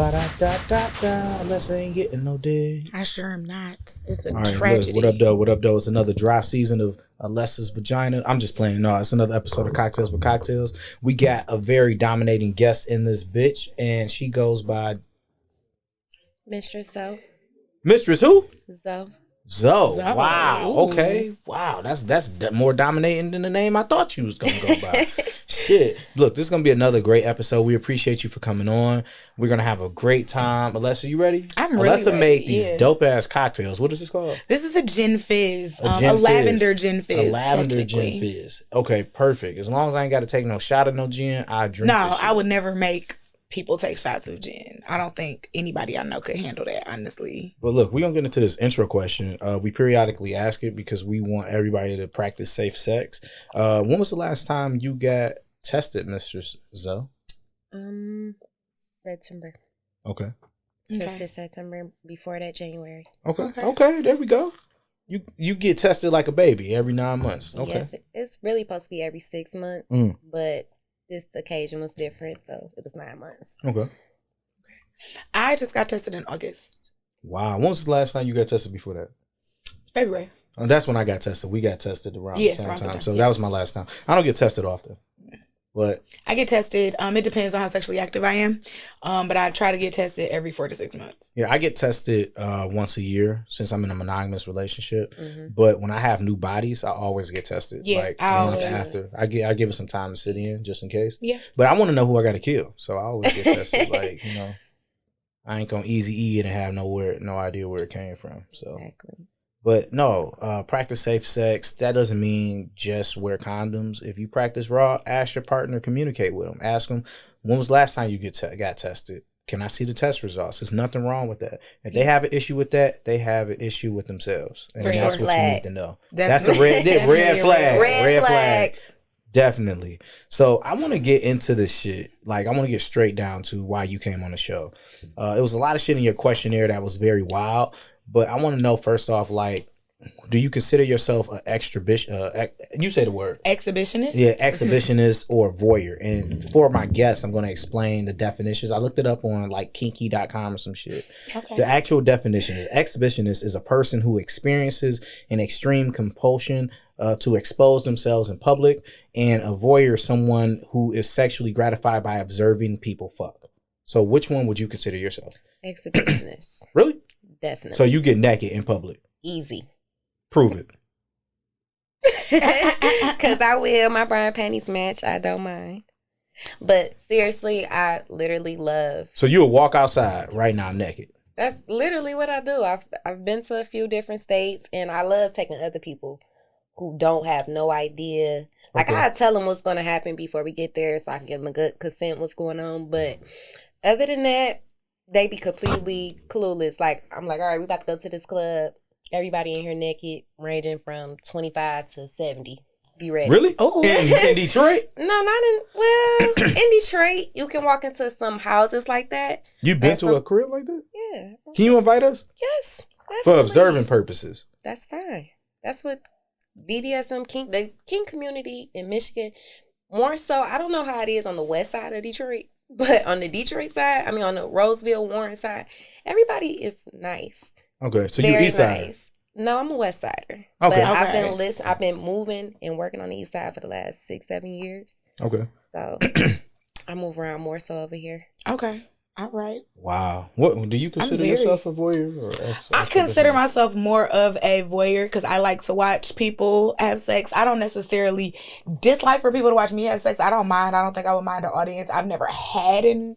Ba-da-da-da-da. Unless I ain't getting no dick. I sure am not. It's a All right, tragedy. look, what up, though? What up, though? It's another dry season of Alessa's Vagina. I'm just playing. No, it's another episode of Cocktails with Cocktails. We got a very dominating guest in this bitch, and she goes by Mistress Zo. Mistress who? Zo. Zo. Zo. Wow. Ooh. Okay. Wow. That's more dominating than the name I thought you was gonna go by. Shit. Look, this is gonna be another great episode. We appreciate you for coming on. We're gonna have a great time. Alessa, you ready? I'm really Alessa ready. made these Yeah. dope ass cocktails. What is this called? This is a gin fizz. A gin A fizz. lavender gin fizz. A lavender gin technically. fizz. Okay, perfect. As long as I ain't got to take no shot of no gin, I drink. No, this shit. I would never make people take shots of gin. I don't think anybody I know could handle that, honestly. But look, we're gonna get into this intro question. We periodically ask it because we want everybody to practice safe sex. When was the last time you got tested, Mistress Zo? September. Okay. Just this September. Before that, January. Okay. There we go. You get tested like a baby every 9 months. Okay. Yes, it's really supposed to be every 6 months, Mm. but this occasion was different, so it was 9 months. Okay. I just got tested in August. Wow. When was the last time you got tested before that? February. That's when I got tested. We got tested around the same around the time. time, So yeah. that was my last time. I don't get tested often. But I get tested. It depends on how sexually active I am. But I try to get tested every 4 to 6 months. yeah, I get tested once a year since I'm in a monogamous relationship. Mm-hmm. But when I have new bodies, I always get tested. Yeah, like I a month always- after. I give it some time to sit in just in case. Yeah. But I want to know who I got to kill, so I always get tested. Like, I ain't gonna easy eat and have no idea where it came from. So, Exactly. but no, practice safe sex. That doesn't mean just wear condoms. If you practice raw, ask your partner, communicate with them, ask them when was the last time you got tested. Can I see the test results? There's nothing wrong with that. If they have an issue with that, they have an issue with themselves, and For that's sure. what you need to know. Definitely. That's a red flag. Red flag. Definitely. So I want to get into this shit. Like, I want to get straight down to why you came on the show. It was a lot of shit in your questionnaire that was very wild. But I want to know, first off, like, do you consider yourself an you say the word. Exhibitionist? Yeah, exhibitionist or voyeur. And for my guests, I'm going to explain the definitions. I looked it up on, like, kinky.com or some shit. Okay. The actual definition is exhibitionist is a person who experiences an extreme compulsion to expose themselves in public, and a voyeur is someone who is sexually gratified by observing people fuck. So which one would you consider yourself? Exhibitionist. Really? Definitely. So you get naked in public? Easy. Prove it. Because I will. My bra and panties match. I don't mind. But seriously, I literally love. So you would walk outside right now naked? That's literally what I do. I've been to a few different states, and I love taking other people who don't have no idea. Like, Okay. I tell them what's going to happen before we get there, so I can give them a good consent what's going on. But other than that, they be completely clueless. Like, I'm like, all right, we about to go to this club. Everybody in here naked, ranging from 25 to 70. Be ready. Really? Oh. In Detroit? No, not in Detroit. You can walk into some houses like that. You been That's to a crib like that? Yeah. Can you invite us? Yes. For definitely. observing purposes. That's fine. That's what BDSM the kink community in Michigan, more so, I don't know how it is on the west side of Detroit, but on the Detroit side, I mean on the Roseville, Warren side, everybody is nice. Okay, so you Very east side. nice. No, I'm a west sider. Okay. But Okay. I've been moving and working on the east side for the last 6-7 years. Okay. So I move around more so over here. Okay. All right. Wow. What do you consider very- yourself a voyeur or I consider myself more of a voyeur because I like to watch people have sex. I don't necessarily dislike for people to watch me have sex. I don't mind. I don't think I would mind the audience. I've never had an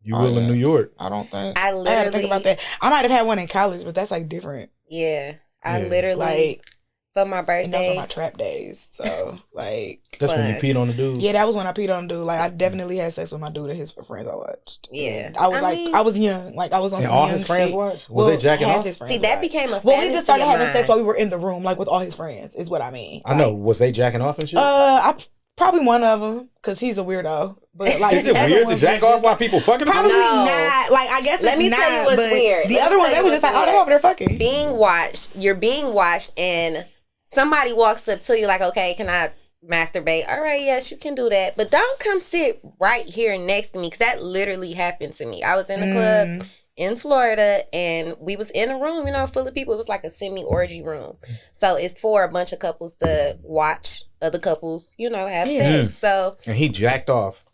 You will in New York. I don't think. I I gotta literally think about that. I might have had one in college, but that's like different. Yeah. I Yeah. literally Like, for my and those birthday. were my trap days. So, like, That's when you But- peed on the dude. yeah, that was when I peed on dude. Like, I definitely had sex with my dude and his friends I watched. Yeah. And I was I mean- I was young. Like, I was on And some all young his friends shit. watched? Was they jacking half off? his friends See, that watched. became a Well, we fantasy just started of having mine. sex while we were in the room, like with all his friends, is what I mean. I know. Was they jacking off and shit? I probably one of them because he's a weirdo. But like, Is it the other weird to ones jack was off just while like- people fucking? Probably No. not. Like, I guess Let it's me not. tell you what's but weird. the Let other me ones, tell they you was just like, what's oh, they weird. over there fucking. Being watched, you're being watched, and somebody walks up to you like, okay, can I masturbate. All right, yes, you can do that. But don't come sit right here next to me, because that literally happened to me. I was in a club in Florida, and we was in a room, full of people. It was like a semi-orgy room. So it's for a bunch of couples to watch other couples, have sex. So and he jacked off.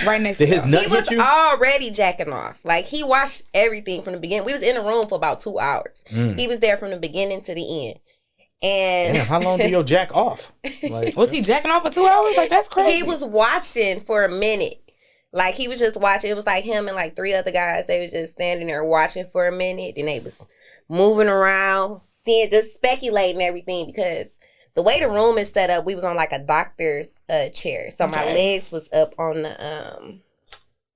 Right next Did to his nut he hit was you? already jacking off. Like, he watched everything from the beginning. We was in a room for about 2 hours. He was there from the beginning to the end. And damn, how long do your jack off? Like, was he jacking off for 2 hours? Like, that's crazy. He was watching for a minute. Like, he was just watching. It was like him and like 3 other guys. They was just standing there watching for a minute. And they was moving around, just speculating everything, because the way the room is set up, we was on like a doctor's chair. So my legs was up on the,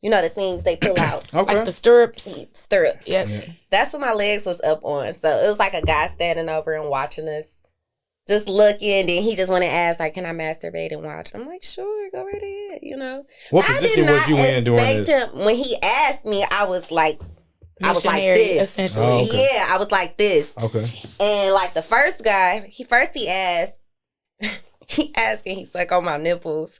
the things they pull out. Okay. Like the stirrups. Stirrups. Yep. Yeah. That's what my legs was up on. So it was like a guy standing over and watching us, just looking. Then he just went and asked, like, can I masturbate and watch? I'm like, sure, go right ahead, What position was you in during this? When he asked me, I was like this. Essentially. Oh, okay. Yeah, I was like this. Okay. And like the first guy, he asked, and he sucked on my nipples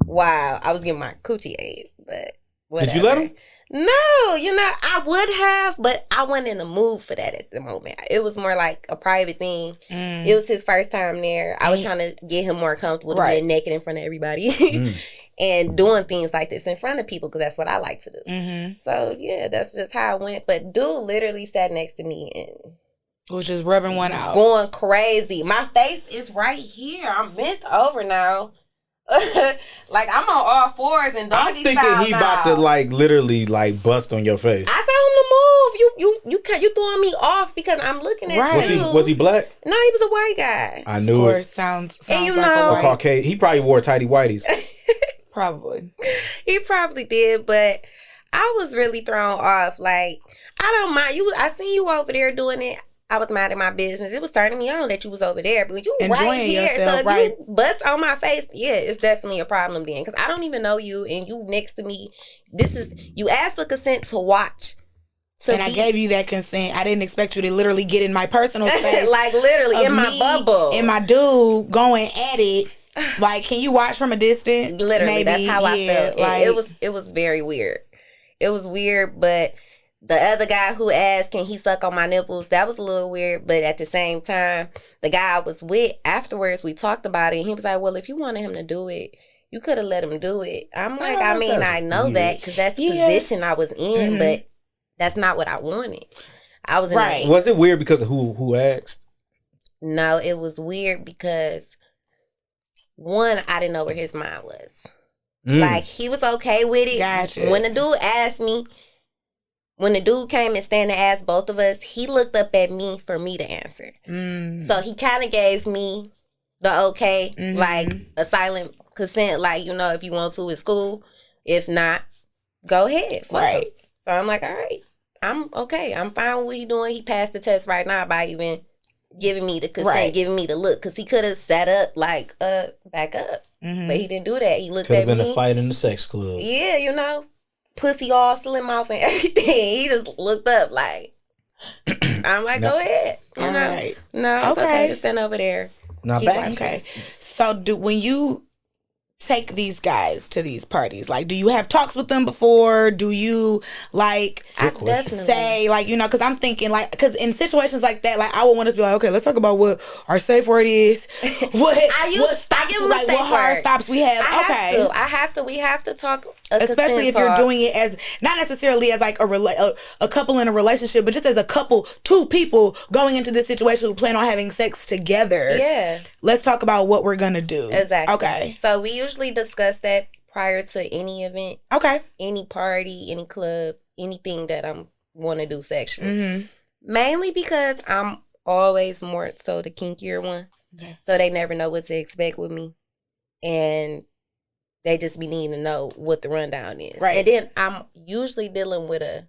while I was getting my coochie ate. But whatever. Did you let him? No, I would have, but I wasn't in the mood for that at the moment. It was more like a private thing. It was his first time there. I was trying to get him more comfortable to being naked in front of everybody and doing things like this in front of people, because that's what I like to do. So, yeah, that's just how it went. But dude literally sat next to me and was just rubbing one out. Going crazy. My face is right here. I'm bent over now. Like, I'm on all fours and doggy style. I'm thinking he about to like literally like bust on your face. I told him to move. You throwing me off because I'm looking at you. Was he black? No, he was a white guy. I knew it. Sounds and like a white. Caucasian. He probably wore tighty whities. Probably. He probably did, but I was really thrown off. Like, I don't mind you. I seen you over there doing it. I was minding my business. It was turning me on that you was over there, but you enjoying right here. yourself, so if you bust on my face, yeah, it's definitely a problem then, because I don't even know you, and you next to me. You asked for consent to watch. And I gave you that consent. I didn't expect you to literally get in my personal space. Like, literally in my bubble. And my dude going at it. Like, can you watch from a distance? Literally, maybe? That's how I felt. Like, it was very weird. It was weird, but the other guy who asked, can he suck on my nipples? That was a little weird, but at the same time, the guy I was with, afterwards, we talked about it, and he was like, well, if you wanted him to do it, you could have let him do it. I'm like, I know that, because that's the position I was in, but that's not what I wanted. I was in Was it weird because of who asked? No, it was weird because, one, I didn't know where his mind was. Like, he was okay with it. Gotcha. When the dude asked me, when the dude came and stand and asked both of us, he looked up at me for me to answer. So he kind of gave me the okay, like a silent consent, like, if you want to, it's cool. If not, go ahead. Right. So I'm like, all right, I'm okay. I'm fine with what he's doing. He passed the test right now by even giving me the consent, giving me the look. Because he could have sat up, like, back up. But he didn't do that. He looked at me. Could have been a fight in the sex club. Yeah, pussy all slim off and everything. He just looked up like, I'm like, go ahead. All right. No, it's okay. Just stand over there. Not bad. Okay. So when you take these guys to these parties, like, do you have talks with them before? Do you say, like, because I'm thinking, like, because in situations like that, like, I would want us to be like, okay, let's talk about what our safe word is. What hard stops we have. I have to. We have to talk. Especially if you're doing it as not necessarily as like a couple in a relationship, but just as a couple, 2 people going into this situation who plan on having sex together. Yeah. Let's talk about what we're gonna do. Exactly. Okay. So we usually discuss that prior to any event. Okay. Any party, any club, anything that I'm want to do sexually. Mainly because I'm always more so the kinkier one. Okay. So they never know what to expect with me. And they just be needing to know what the rundown is. Right. And then I'm usually dealing with a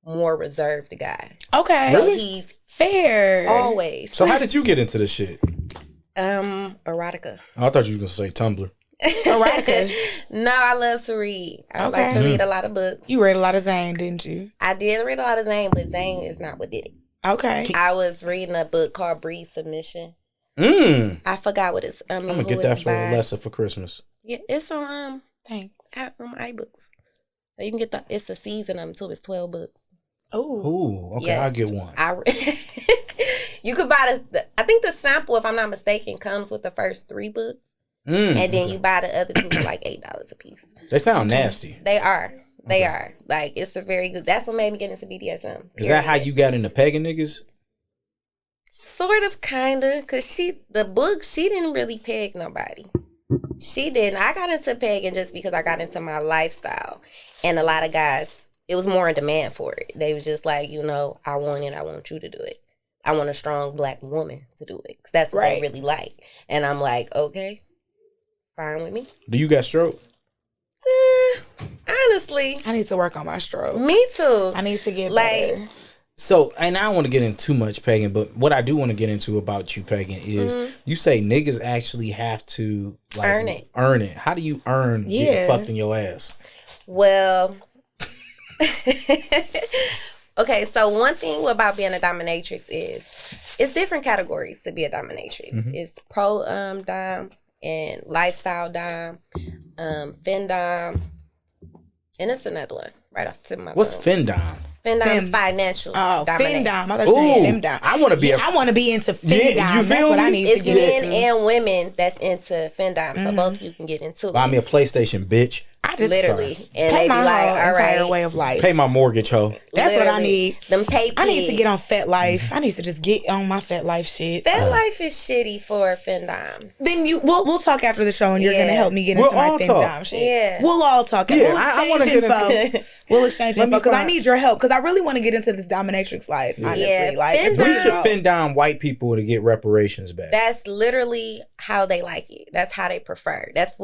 more reserved guy. Okay. So he's fair. Always. So how did you get into this shit? Erotica. I thought you were going to say Tumblr. Erotica. No, I love to read. I like to read a lot of books. You read a lot of Zane, didn't you? I did read a lot of Zane, but Zane is not what did it. Okay. I was reading a book called Breed Submission. I forgot what it's. I'm gonna get that for Alessa for Christmas. Yeah, it's on Thanks. iBooks. So you can get it's a season of them too. It's 12 books. Oh, okay. Yes. I'll get one. You could buy I think the sample, if I'm not mistaken, comes with the first 3 books. And then you buy the other 2 for like $8 a piece. They sound nasty. They are. They are. Like, it's a very good. That's what made me get into BDSM. Is that how you got into pegging niggas? Sort of, kind of. Because she didn't really peg nobody. She didn't. I got into pegging just because I got into my lifestyle. And a lot of guys, it was more in demand for it. They was just like, I want it. I want you to do it. I want a strong black woman to do it. Because that's what they really like. And I'm like, okay, fine with me. Do you got stroke? Honestly, I need to work on my stroke. Me too. I need to get better. So, and I don't want to get into too much pegging, but what I do want to get into about you pegging is you say niggas actually have to earn it. Earn it. How do you earn getting fucked in your ass? Well, okay. So one thing about being a dominatrix is it's different categories to be a dominatrix. It's pro dom and lifestyle dom, Fem Dom, and it's another one right off to my. What's Fem Dom? Fem Dom is financial. Oh, Fem Dom. I thought you said Fem Dom. I want to be. I want to be into Fem Dom. That's what I need to get into. It's men and women that's into Fem Dom, so both you can get into. Buy me a PlayStation, bitch. I just literally, and they be like, all right, way of life. Pay my mortgage, ho. That's what I need. Them pay. I need to get on Fet Life. I need to just get on my Fet Life shit. Fet Life is shitty for Fem Dom. Then we'll talk after the show, and you're gonna help me get into my Fem Dom shit. Yeah, we'll all talk. Yeah, I want to get info. We'll exchange info because I need your help because I really want to get into this dominatrix life. Honestly, like we should Fem Dom white people to get reparations back. That's literally how they like it. That's how they prefer. That's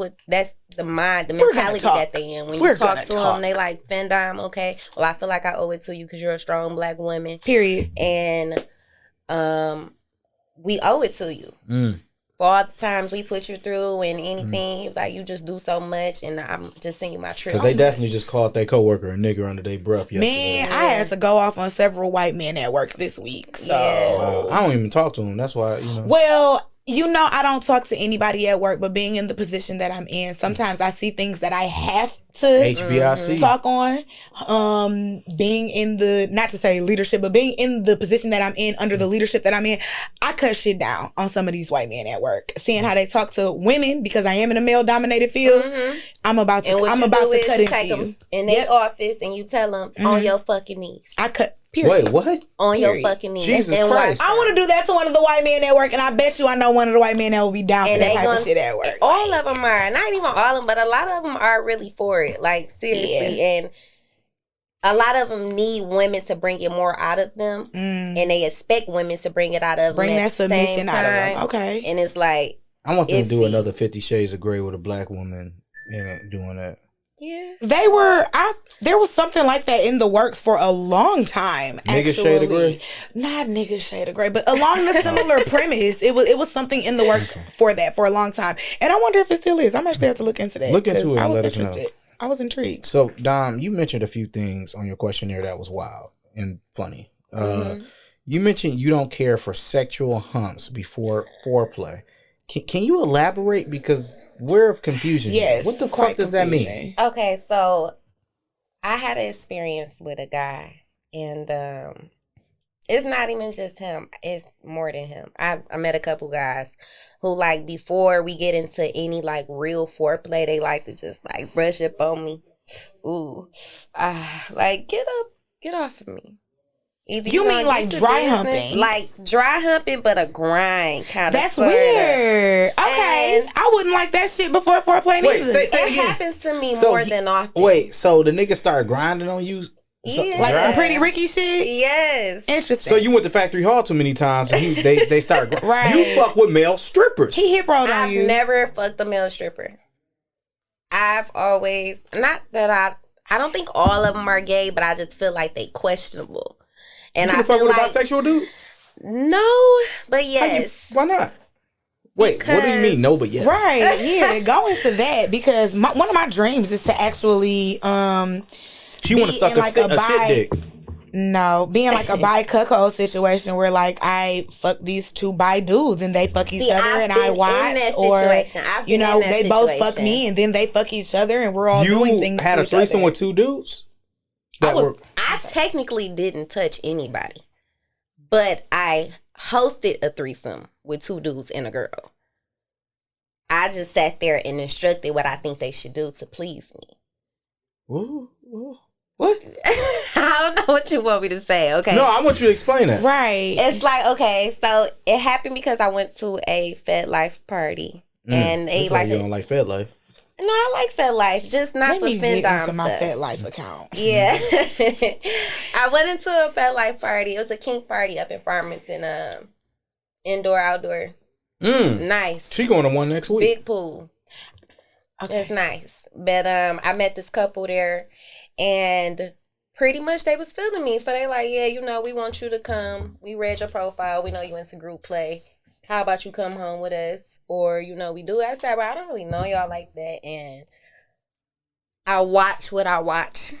the mind, the mentality that they in. When you talk to them, they like, Fem Dom, okay, well, I feel like I owe it to you because you're a strong black woman. Period. And we owe it to you. For all the times we put you through and anything, like, you just do so much, and I'm just sending you my trip. Because they definitely just called their coworker a nigger under their breath yesterday. Man, I had to go off on several white men at work this week, so. I don't even talk to them. That's why, Well, I don't talk to anybody at work, but being in the position that I'm in, sometimes I see things that I have to HBIC. talk on. Being in the, not to say leadership, but being in the position that I'm in, under the leadership that I'm in, I cut shit down on some of these white men at work. Seeing how they talk to women, because I am in a male-dominated field, I'm about to cut into take them in their office and you tell them on your fucking knees. I cut. Period. Wait, what? On your fucking knees. Jesus Christ. I want to do that to one of the white men at work, and I bet you I know one of the white men that will be down for that type of shit at work. All of them are. Not even all of them, but a lot of them are really for it. Like, seriously. Yeah. And a lot of them need women to bring it more out of them, and they expect women to bring it out of them. Bring that submission out of them. Okay. And it's like, I want them to do another 50 Shades of Grey with a black woman in it doing that. Yeah. There was something like that in the works for a long time. Nigga Shade of Grey? Not Nigga Shade of Grey, but along the similar premise. It was something in the works for that for a long time. And I wonder if it still is. I might still have to look into that. Look into it and let us know. I was intrigued. So, Dom, you mentioned a few things on your questionnaire that was wild and funny. You mentioned you don't care for sexual humps before foreplay. Can you elaborate? Because we're of confusion. Yes. What the fuck does that mean? Okay, so I had an experience with a guy, and it's not even just him. It's more than him. I met a couple guys who, like, before we get into any, like, real foreplay, they like to just, like, brush up on me. Ooh. Like, get off of me. Either you mean like dry humping? Like dry humping, but a grind kind of. That's weird. Okay. And I wouldn't like that shit before foreplay either. Say it happens to me more than often. Wait, so the nigga started grinding on you? Yeah. Like some Pretty Ricky shit? Yes. Interesting. So you went to Factory Hall too many times and they started right. You fuck with male strippers. He hip rolled on you. I've never fucked a male stripper. I've always, not that I don't think all of them are gay, but I just feel like they questionable. And you I fuck feel with like, a bisexual dude? No, but yes. Why not? Wait, what do you mean no but yes? Right, yeah, go into that because one of my dreams is to actually she want to suck a shit dick. No, being like a bi cuckold situation where like I fuck these two bi dudes and they fuck each other and I watch, or you know they both fuck me and then they fuck each other and we're all doing things. You had a threesome with two dudes. I technically didn't touch anybody, but I hosted a threesome with two dudes and a girl. I just sat there and instructed what I think they should do to please me. Ooh. What? I don't know what you want me to say, okay? No, I want you to explain that. Right. It's like, okay, so it happened because I went to a Fed Life party. And they like you don't like Fed Life. No, I like Fed Life, just not for Fem Dom stuff. My Fed Life account. Yeah. I went into a Fed Life party. It was a kink party up in Farmington, indoor, outdoor. Nice. She going to one next week. Big pool. Okay. It's nice. But I met this couple there. And pretty much they was feeling me. So they like, yeah, you know, we want you to come. We read your profile. We know you into group play. How about you come home with us? Or, you know, we do. I said, well, I don't really know y'all like that. And I watch what I watch.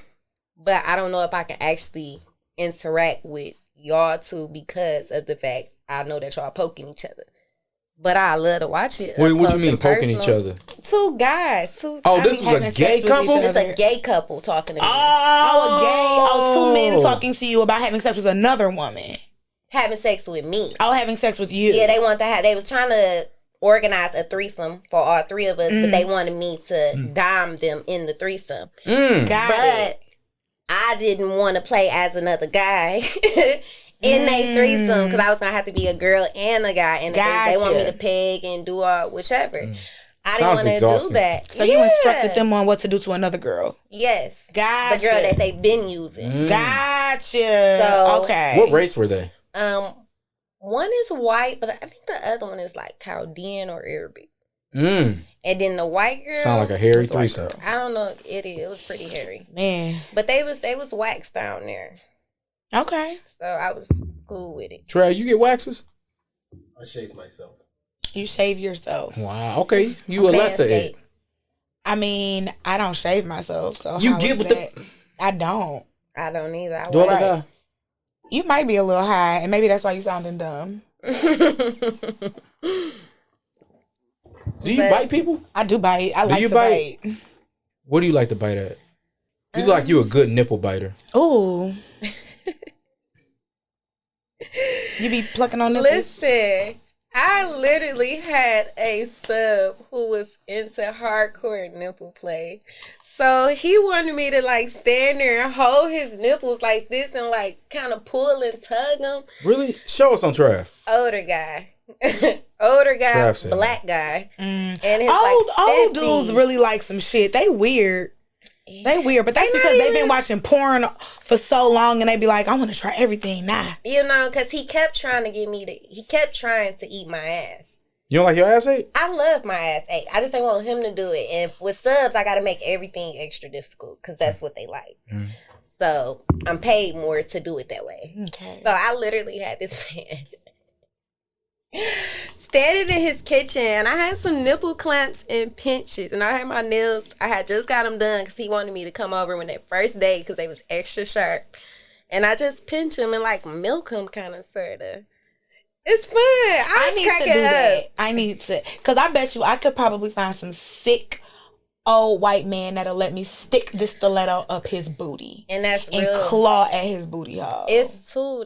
But I don't know if I can actually interact with y'all two because of the fact I know that y'all poking each other. But I love to watch it. Wait, what you mean poking each other? Two guys. This is a gay couple? It's a gay couple talking to me. Two men talking to you about having sex with another woman. Having sex with me. Oh, having sex with you. Yeah, they was trying to organize a threesome for all three of us, but they wanted me to dime them in the threesome. But I didn't want to play as another guy. In a threesome, because I was going to have to be a girl and a guy. And they want me to peg and do all whichever. I didn't want to do that. So you instructed them on what to do to another girl? Yes. Gotcha. The girl that they've been using. Gotcha. So, okay. What race were they? One is white, but I think the other one is like Chaldean or Arabic. And then the white girl sound like a hairy threesome. I don't know. It was pretty hairy. Man. But they was waxed down there. Okay. So I was cool with it. Trey, you get waxes? I shave myself. You shave yourself. Wow. Okay. You a lesser it. I mean, I don't shave myself, so you get with the. I don't. I don't either. Do I look high? You might be a little high, and maybe that's why you sounding dumb. Do you bite people? I do bite. I like to bite. What do you like to bite at? You look like you a good nipple biter. Ooh. You be plucking on nipples? Listen, I literally had a sub who was into hardcore nipple play. So he wanted me to like stand there and hold his nipples like this and like kind of pull and tug them. Really? Show us on Trav. Older guy. Black guy. And his old dudes really like some shit. They weird. They weird, but that's because they've been watching porn for so long and they be like, I want to try everything now. You know, because he kept trying to eat my ass. You don't like your ass ate? I love my ass ate. I just don't want him to do it. And with subs, I got to make everything extra difficult because that's what they like. So I'm paid more to do it that way. Okay. So I literally had this man standing in his kitchen, and I had some nipple clamps and pinches, and I had my nails. I had just got them done because he wanted me to come over when that first day because they was extra sharp, and I just pinch them and like milk them, kind of sorta. It's fun. I need to do that. I need to, because I bet you I could probably find some sick old white man that'll let me stick this stiletto up his booty, and that's and real. Claw at his booty hole. It's too.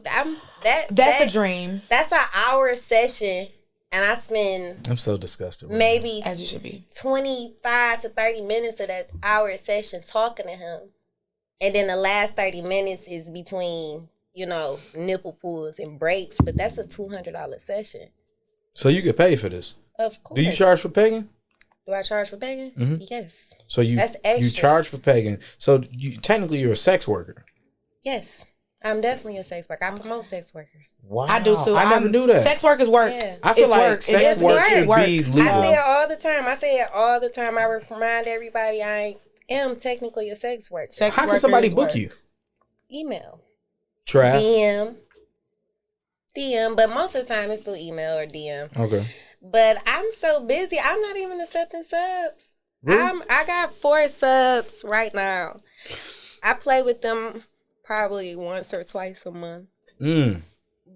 That's a dream. That's an hour session, and I spend. I'm so disgusted. Maybe as you should be 25 to 30 minutes of that hour session talking to him, and then the last 30 minutes is between nipple pulls and breaks. But that's a $200 session. So you get paid for this? Of course. Do you charge for pegging? Do I charge for pegging? Mm-hmm. Yes. So that's extra. You charge for pegging. So technically you're a sex worker. Yes. I'm definitely a sex worker. I promote sex workers. Wow. I do too. I never knew that. Sex workers work. Yeah. I feel like sex work should be legal. I say it all the time. I remind everybody I am technically a sex worker. How can somebody book you? Email. Trap. DM, but most of the time it's through email or DM. Okay. But I'm so busy, I'm not even accepting subs. Really? I got 4 subs right now. I play with them probably once or twice a month. So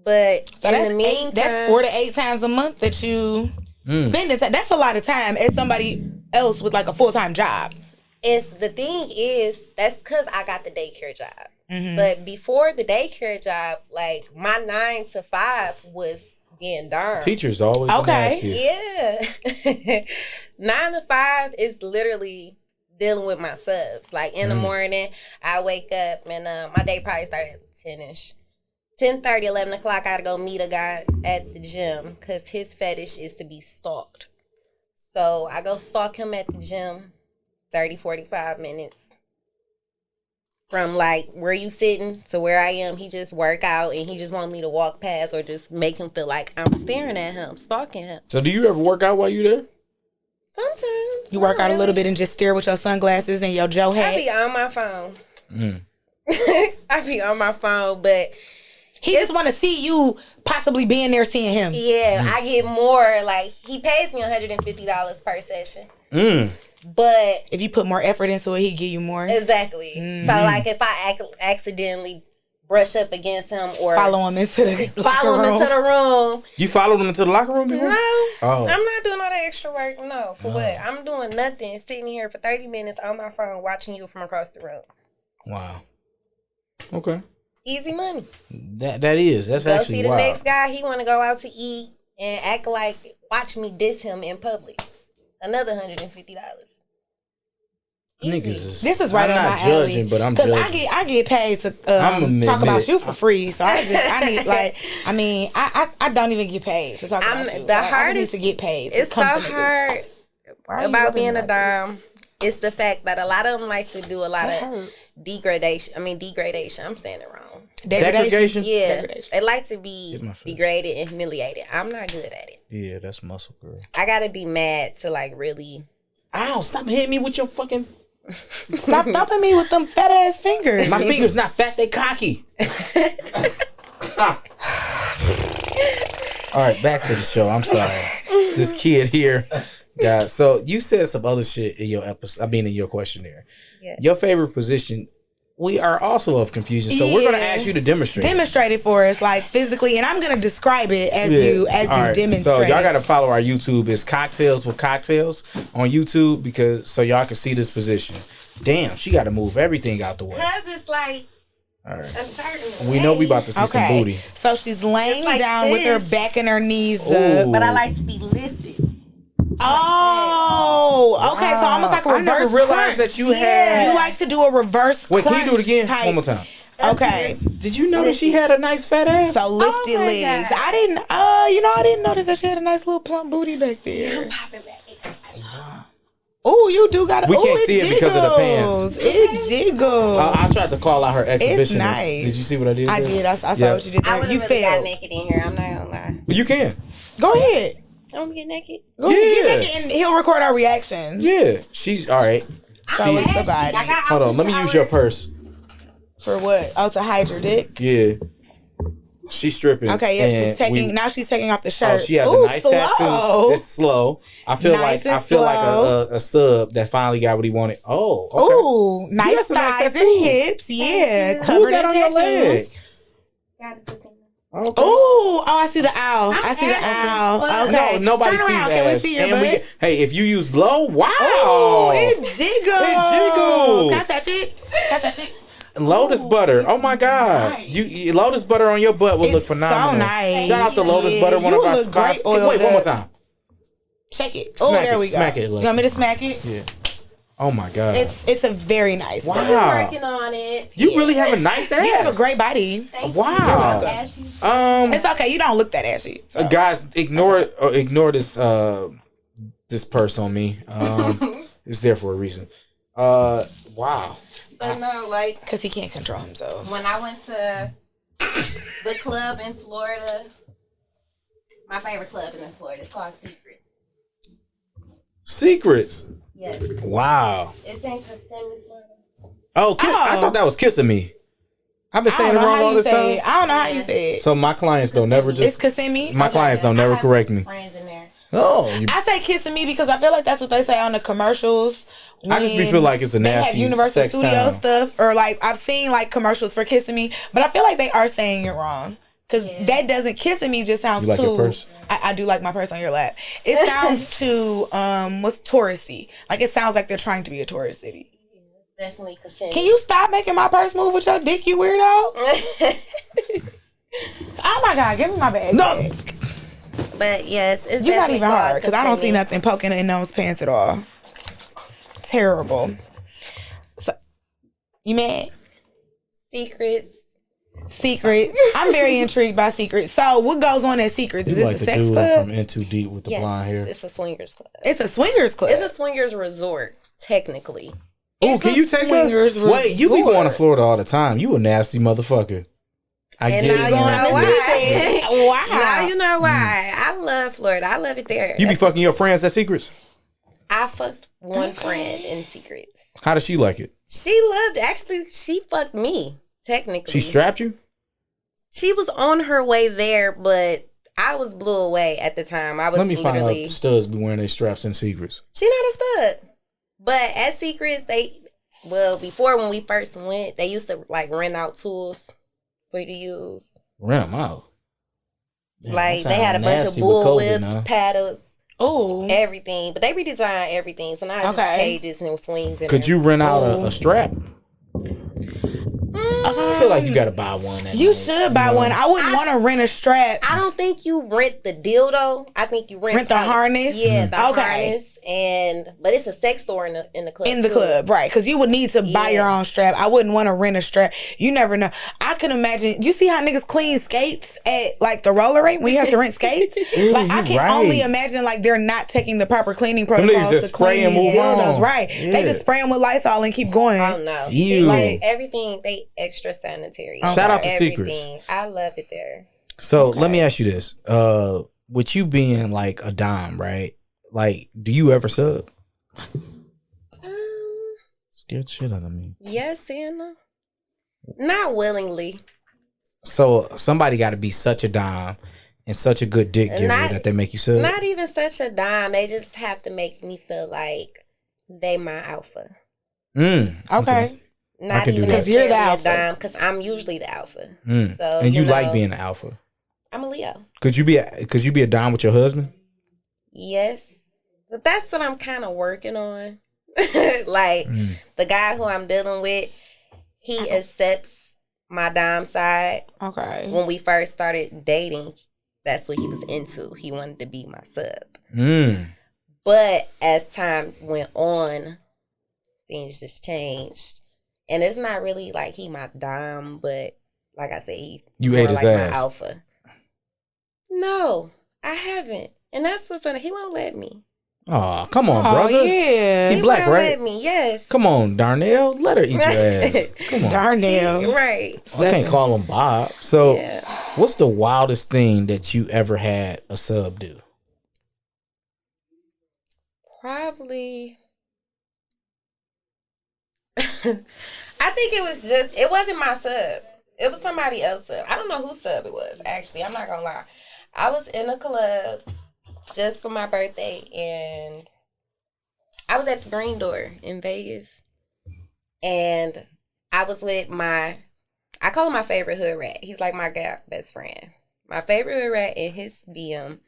But in that's the meantime, that's 4 to 8 times a month that you spend it. That's a lot of time as somebody else with like a full-time job. if the thing is, that's because I got the daycare job. Mm-hmm. But before the daycare job, like my 9 to 5 was getting darn. Teachers always okay. Yeah. 9 to 5 is literally dealing with my subs. Like in the morning, I wake up and my day probably started at 10ish. 10:30, 11 o'clock, I gotta go meet a guy at the gym because his fetish is to be stalked. So I go stalk him at the gym, 30, 45 minutes. From like where you sitting to where I am, he just work out and he just want me to walk past or just make him feel like I'm staring at him, stalking him. So do you ever work out while you there? Sometimes. You work out a little bit and just stare with your sunglasses and your Joe hat. I be on my phone. I be on my phone, but he just want to see you possibly being there, seeing him. yeah, I get more. Like he pays me $150 per session. But if you put more effort into it, he give you more. Exactly. So like if I accidentally brush up against him or follow him into the room. You followed him into the locker room before? No. Oh. I'm not doing all that extra work. No. For what? I'm doing nothing. Sitting here for 30 minutes on my phone watching you from across the room. Wow. Okay. Easy money. That's actually go see the wild. next guy. He want to go out to eat and act like watch me diss him in public. Another $150. Niggas this is right I'm on not my judging, alley. but I'm Because judging. I get paid to talk about you for free, so I need like I don't even get paid to talk about you. The I hardest need to get paid. It's so hard about being a dom. It's the fact that a lot of them like to do a lot of degradation. I'm saying it wrong. Degradation? Yeah. Degradation. They like to be degraded and humiliated. I'm not good at it. Yeah, that's muscle, girl. I gotta be mad to like really. Ow, stop hitting me with your fucking... Stop thumping me with them fat ass fingers. My fingers not fat, they cocky. All right, back to the show. I'm sorry. This kid here. Yeah, so you said some other shit in your episode. In your questionnaire. Yeah. Your favorite position. We are also of confusion, so we're going to ask you to demonstrate. Demonstrate it for us, like physically, and I'm going to describe it as you demonstrate. So y'all got to follow our YouTube. It's Cocktails with Cocktails on YouTube so y'all can see this position. Damn, she got to move everything out the way. Because it's like all right. a certain we know we about to see some booty. So she's laying like down with her back and her knees up. But I like to be lifted. Oh, okay. So almost like a reverse. I never realized that you had. You like to do a reverse. Wait, can you do it again? Type. One more time. Okay. Did you notice she had a nice fat ass? So lifted legs. God. I didn't notice that she had a nice little plump booty back there. Oh, you do got. We can't see it because of the pants. It jiggles. I tried to call out her exhibitionist. It's nice. Did you see what I did? I did. I saw what you did there. I would You have really got failed. naked in here. I'm not gonna lie. Well, you can. Go ahead. I want to get naked. Go ahead. Get naked and he'll record our reactions. Yeah, she's all right. So it's the body. Hold on, let me use your purse. For what? Oh, to hide your dick? Yeah. She's stripping. Okay, yeah, she's taking off the shirt. Oh, she has a nice tattoo. It's slow. I feel like a sub that finally got what he wanted. Oh, okay. Ooh, nice thighs and hips. Yeah, covered in tattoos. Okay. Oh, I see the owl. I see the owl. Okay. No, nobody Turn sees around. ass. Can we see your butt? Hey, if you use low, wow. Oh, it jiggles. It jiggles. Can I touch it? Can I touch it? Lotus butter. Oh my God. Nice. You lotus butter on your butt would look phenomenal. So nice. Shout out to Lotus butter, one you of our look great. Wait, one more time. Shake it. Smack there it, we go. smack it, You want me to smack it? Yeah. Oh my God. It's a very nice one. Wow. Working on it. You really have a nice ass. You have a great body. Wow. It's okay. You don't look that ashy. So. Guys, ignore this this purse on me. It's there for a reason. Wow. But no, like, because he can't control himself. When I went to the club in Florida, my favorite club in Florida is called Secrets. Secrets. Yes. Wow. It's in Kissimmee, Florida. Oh, I thought that was kissing me. I've been saying it wrong all this time. I don't know how you say it. So my clients don't never just. It's Kissimmee. My clients don't never correct me. Friends in there. Oh, I say kissing me because I feel like that's what they say on the commercials. I just feel like it's a they have nasty Universal sex Studio time. stuff, or like I've seen like commercials for kissing me, but I feel like they are saying it wrong because that doesn't kissing me just sounds You like too. your purse? I do like my purse on your lap. It sounds too what's touristy? Like it sounds like they're trying to be a tourist city. Definitely consent. Can you stop making my purse move with your dick, you weirdo? Oh my god, give me my bag. No. But yes, it's You're not definitely even hard called because I don't see consenting. nothing poking in those pants at all. Terrible. So, you mad? Secrets. Secrets. I'm very intrigued by secrets. So, what goes on at Secrets? Is You this like a the sex dude club? from In Too Deep with the Yes, blonde hair. it's a swingers club. It's a swingers club. It's a swingers resort, technically. Oh, It's can a you take us? swingers Wait, you be resort. going to Florida all the time. You a nasty motherfucker. I And get now it. you man. know why. Wow. Now you know why. I love Florida. I love it there. You be fucking your friends at Secrets? I fucked one friend in Secrets. How does she like it? She loved. Actually, she fucked me. Technically, She strapped you? She was on her way there, but I was blew away at the time. I was Let me find literally. out studs be wearing their straps in Secrets. She not a stud, but at Secrets before when we first went, they used to like rent out tools for you to use. Rent them out. Damn, Like that they had a sound bunch of nasty with bull COVID whips, now. paddles, Oh. everything. But they redesigned everything, so now it's just Okay. cages and swings. And Could you rent out a strap? I feel like you gotta buy one. that You night, should buy know? one. I wouldn't want to rent a strap. I don't think you rent the dildo. I think you rent Rent the harness? Yeah, the Okay. harness. But it's a sex store in the club. In the too. club, right? Because you would need to buy Yeah. your own strap. I wouldn't want to rent a strap. You never know. I can imagine. You see how niggas clean skates at like the roller rink when you have to rent skates? Ooh, Like I you can right. only imagine like they're not taking the proper cleaning niggas protocols just to spray clean and these move dildos. on. Right? Yeah. They just spray them with Lysol and keep going. Oh no. Ew. Like everything, they extra sanitary. Okay. Shout out to Everything. Secrets. I love it there. So let me ask you this: with you being like a dom, right? Like, do you ever sub? Scared shit out of me. Yes, Anna. Not willingly. So somebody got to be such a dom and such a good dick giver Not- that they make you sub. Not even such a dime. They just have to make me feel like they my alpha. Okay. Not can do even that. 'Cause you're the necessarily a alpha. dime, because I'm usually the alpha. Mm. So, And you you like know- being an alpha. I'm a Leo. Could you be a dom with your husband? Yes. But that's what I'm kind of working on. Like, the guy who I'm dealing with, he accepts my dime side. Okay. When we first started dating, that's what he was into. He wanted to be my sub. Mm. But as time went on, things just changed. And it's not really like he my dime, but like I said, he You more ate his like ass. my alpha. No, I haven't. And that's what's on it. He won't let me. Oh, come on, Oh brother. yeah. He black, won't right? let me, yes. Come on, Darnell. Let her eat your ass. Come on. Darnell. Right. I can't call him Bob. So, Yeah. what's the wildest thing that you ever had a sub do? Probably. I think it wasn't my sub. It was somebody else's sub. I don't know whose sub it was, actually. I'm not going to lie. I was in a club just for my birthday, and I was at the Green Door in Vegas. And I was with I call him my favorite hood rat. He's like my best friend. My favorite hood rat and his BM.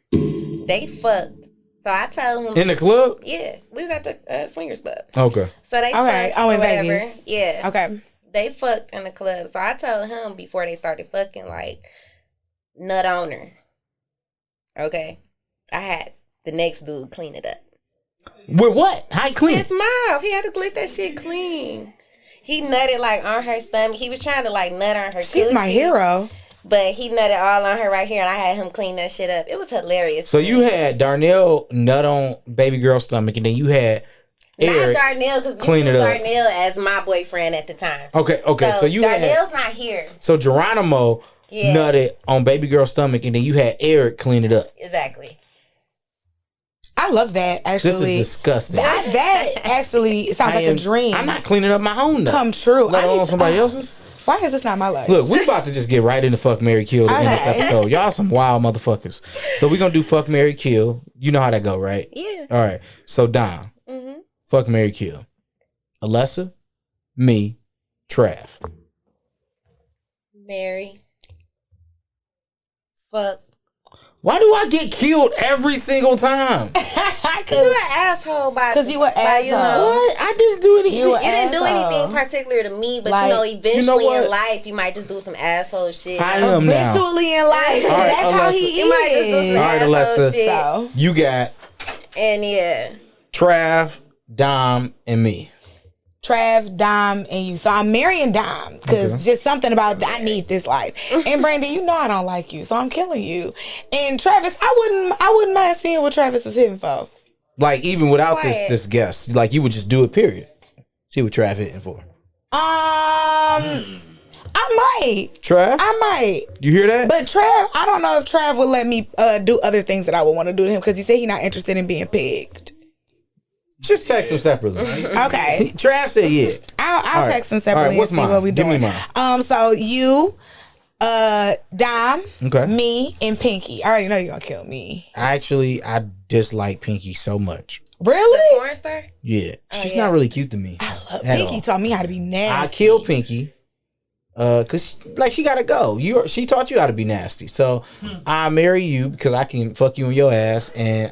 They fucked. So I told him. In the club? Yeah, we was at the swingers club. Okay. So they Okay. fucked Oh, or in whatever. Vegas. Yeah. Okay. They fucked in the club. So I told him before they started fucking, like, nut on her. Okay. I had the next dude clean it up. With what? How you clean His it? mouth. He had to lick that shit clean. He nutted like on her stomach. He was trying to like nut on her. She's my coochie, hero. But he nutted all on her right here, and I had him clean that shit up. It was hilarious. So you had Darnell nut on baby girl's stomach, and then you had Eric. Not Darnell, because clean it up. Darnell as my boyfriend at the time. Okay. So you Darnell's had. not here. So Geronimo Yeah. nutted on baby girl's stomach, and then you had Eric clean it up. Exactly. I love that. Actually, This is disgusting. that actually sounds like a dream. I'm not cleaning up my own nut. come true. Let I alone need to- somebody else's. Why is this not my life? Look, we about to just get right into fuck, marry, kill in this Okay. episode. Y'all some wild motherfuckers. So we gonna do fuck, marry, kill. You know how that go, right? Yeah. All right. So Dom, fuck, marry, kill. Alessa, me, Trav. Mary. Fuck. Why do I get killed every single time? Cause you an asshole Cause you an asshole. What? I just do anything. You You didn't do asshole. anything particular to me, but Like, eventually what? in life, you might just do some asshole shit. I am now. Eventually in life, All right, that's how Alessa. he You might just do some is. All right, asshole Alessa. shit. So, You got And yeah. Trav, Dom, and me. Trav, Dom, and you. So I'm marrying Dom because Okay. just something about I need this life. And Brandon, you know I don't like you, so I'm killing you. And Travis, I wouldn't mind seeing what Travis is hitting for. Like even without Quiet. this guest, like you would just do it. Period. See what Trav hitting for. I might. Trav, I might. you hear that? But Trav, I don't know if Trav would let me do other things that I would want to do to him because he said he's not interested in being pegged. Just text them separately. Okay. Trav said yeah. I'll All right. text him separately All right, what's and see mine? what we Give me doing. mine. So you, Dom, Okay. me, and Pinky. I already know you're gonna kill me. Actually, I dislike Pinky so much. Really? Porn star? Yeah, she's yeah. not really cute to me. at Pinky all. taught me how to be nasty. I kill Pinky. Cause like she gotta go. She taught you how to be nasty. So I marry you because I can fuck you in your ass and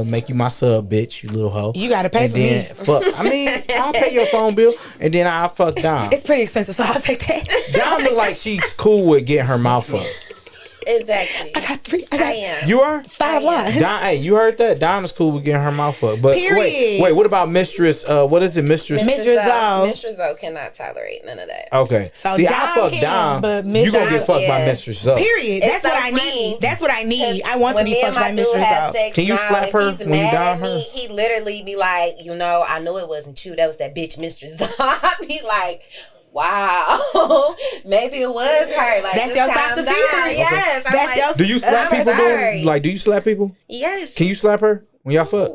make you my sub, bitch, you little hoe. You gotta pay and for then me. fuck. I mean, I'll pay your phone bill and then I'll fuck Dom. It's pretty expensive, so I'll take that. Dom look like she's cool with getting her mouth fucked. Exactly. I got I got am. You are? 5 lines. Dom, hey, you heard that? Dom is cool with getting her mouth fucked. But Period. wait, what about Mistress? What is it, Mistress? Mistress Zo. Mistress Zo cannot tolerate none of that. Okay. So See, Dom I fuck can, Dom. but You gonna Mistress get fucked by yeah. Mistress Zo. Period. It's That's so what I funny. need. That's what I need. I want to When be me fucked and by my dude Mistress have Zo. sex Can you now, slap if her he's when you mad down at her? me, he literally be like, I know it wasn't you. That was that bitch Mistress Zo. I be like, wow, maybe it was her. Like, That's just your calm Sasha down. Fierce. Yes. I'm That's like, your- Do you slap I'm people? sorry. Do you slap people? Yes. Can you slap her when y'all fuck?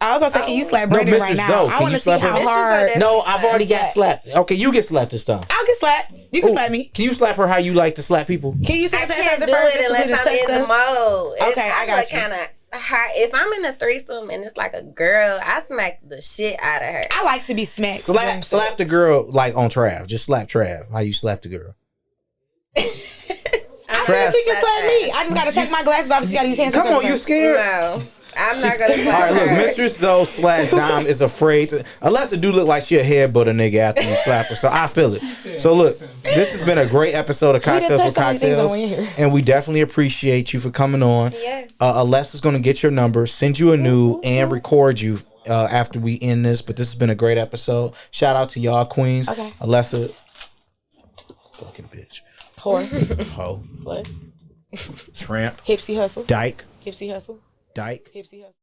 I was gonna say, can you slap No, Brandon Mrs. right now? Zo, I can want you to see slap her? how Mrs. Zo, hard. that's- No, I've already got Slap. slapped. Okay, you get slapped this time. I'll get slapped. You can Ooh, slap me. Can you slap her how you like to slap people? Can you say I that can't first? do it unless I'm in the mode. Okay, I got you. Kind of hard. If I'm in a threesome and it's like a girl, I smack the shit out of her. I like to be smacked. Slap the girl like on Trav. Just slap Trav. How you slap the girl? I Trav- said she can slap me. I just gotta take my glasses off. She gotta use hand Come on, sanitizer. you scared? No, I'm not gonna. All right, look, Mistress Zo / Dom is afraid to, unless it do look like she'll headbutt a nigga after you slap her. So I feel it. So look, this has been a great episode of We done Cocktails with touched so many things on Cocktails, here. and we definitely appreciate you for coming on. Yeah. Alessa's gonna get your number, send you a new, and record you after we end this. But this has been a great episode. Shout out to y'all queens. Okay. Alessa, fucking bitch, Whore. hoe, Slut. tramp, Hipsy hustle. dyke, Hipsy hustle. dyke. Hipsy hustle.